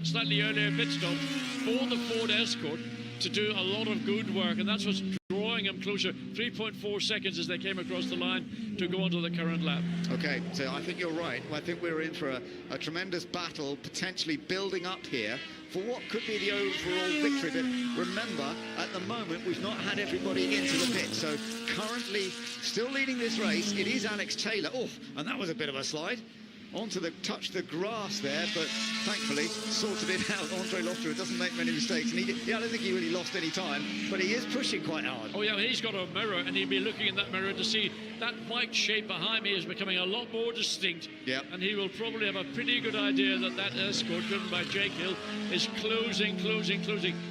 slightly earlier pit stop for the Ford Escort to do a lot of good work, and that's what's drawing them closer. 3.4 seconds as they came across the line to go onto the current lap. Okay, so I think you're right. I think we're in for a tremendous battle, potentially building up here for what could be the overall victory. But remember, at the moment, we've not had everybody into the pit. So currently, still leading this race, it is Alex Taylor. Oh, and that was a bit of a slide. Onto the touch the grass there, but thankfully sorted it out. Andre Lotterer doesn't make many mistakes, and I don't think he really lost any time, but he is pushing quite hard. Oh yeah, he's got a mirror, and he'll be looking in that mirror to see that white shape behind me is becoming a lot more distinct. Yeah. And he will probably have a pretty good idea that that Escort driven by Jake Hill is closing.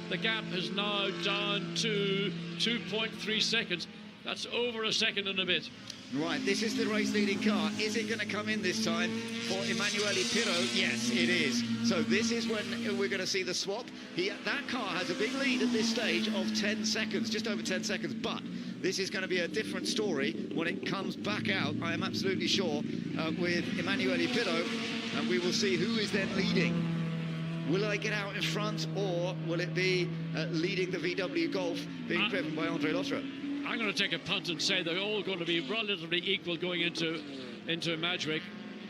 The gap is now down to 2.3 seconds. That's over a second and a bit. Right, this is the race-leading car. Is it going to come in this time for Emanuele Pirro? Yes, it is. So this is when we're going to see the swap. That car has a big lead at this stage of 10 seconds, just over 10 seconds, but this is going to be a different story when it comes back out, I am absolutely sure, with Emanuele Pirro, and we will see who is then leading. Will I get out in front, or will it be leading the VW Golf being driven by Andre Lotterer? I'm going to take a punt and say they're all going to be relatively equal going into Madrid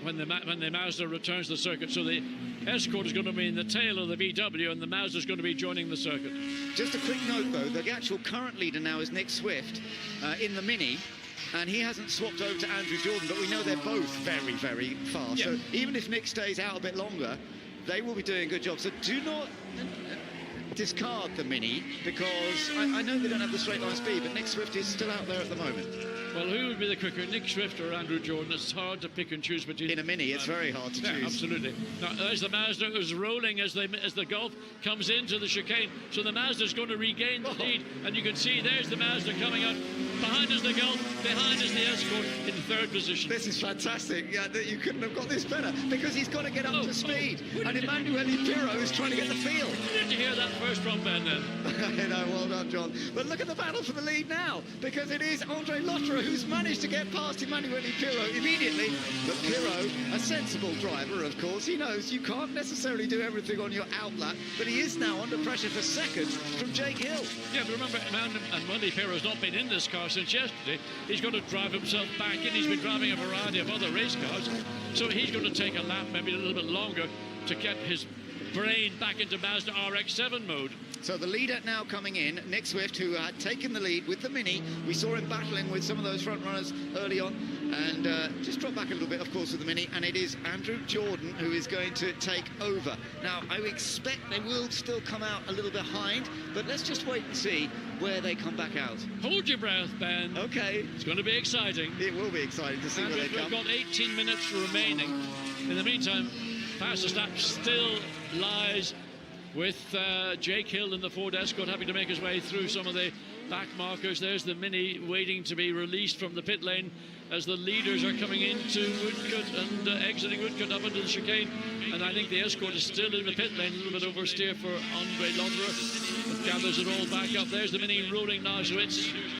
when the Mazda returns the circuit. So the Escort is going to be in the tail of the VW, and the Mazda is going to be joining the circuit. Just a quick note, though, the actual current leader now is Nick Swift in the Mini, and he hasn't swapped over to Andrew Jordan, but we know they're both very, very fast. Yeah. So even if Nick stays out a bit longer, they will be doing a good job. So do not discard the Mini, because I know they don't have the straight line speed, but Nick Swift is still out there at the moment. Well, who would be the quicker, Nick Swift or Andrew Jordan? It's hard to pick and choose between. In a Mini, it's very hard to choose. Absolutely. Now, there's the Mazda who's rolling as the Golf comes into the chicane. So the Mazda's going to regain the lead, and you can see there's the Mazda coming out. Behind is the Golf, behind is the Escort in third position. This is fantastic. Yeah, you couldn't have got this better, because he's got to get up to speed. And Emanuele Pirro is trying to get the feel. Did you hear that first drum band then? You know, well done, John. But look at the battle for the lead now, because it is Andre Lotterer who's managed to get past Emanuele Pirro immediately. But Pirro, a sensible driver, of course, he knows you can't necessarily do everything on your outlap, but he is now under pressure for second from Jake Hill. Yeah, but remember, Emanuele Pirro's not been in this car since yesterday. He's got to drive himself back in. He's been driving a variety of other race cars, so he's going to take a lap, maybe a little bit longer, to get his brain back into Mazda RX-7 mode. So the leader now coming in, Nick Swift, who had taken the lead with the Mini. We saw him battling with some of those front runners early on, and just dropped back a little bit, of course, with the Mini. And it is Andrew Jordan who is going to take over. Now, I expect they will still come out a little behind, but let's just wait and see where they come back out. Hold your breath, Ben. Okay. It's going to be exciting. It will be exciting to see where they come. We've got 18 minutes remaining. In the meantime, Verstappen still lies with Jake Hill in the Ford Escort, having to make his way through some of the back markers. There's the Mini waiting to be released from the pit lane as the leaders are coming into Woodcote and exiting Woodcote up into the chicane. And I think the Escort is still in the pit lane, a little bit oversteer for Andre Lotterer. Gathers it all back up. There's the Mini rolling now, so it's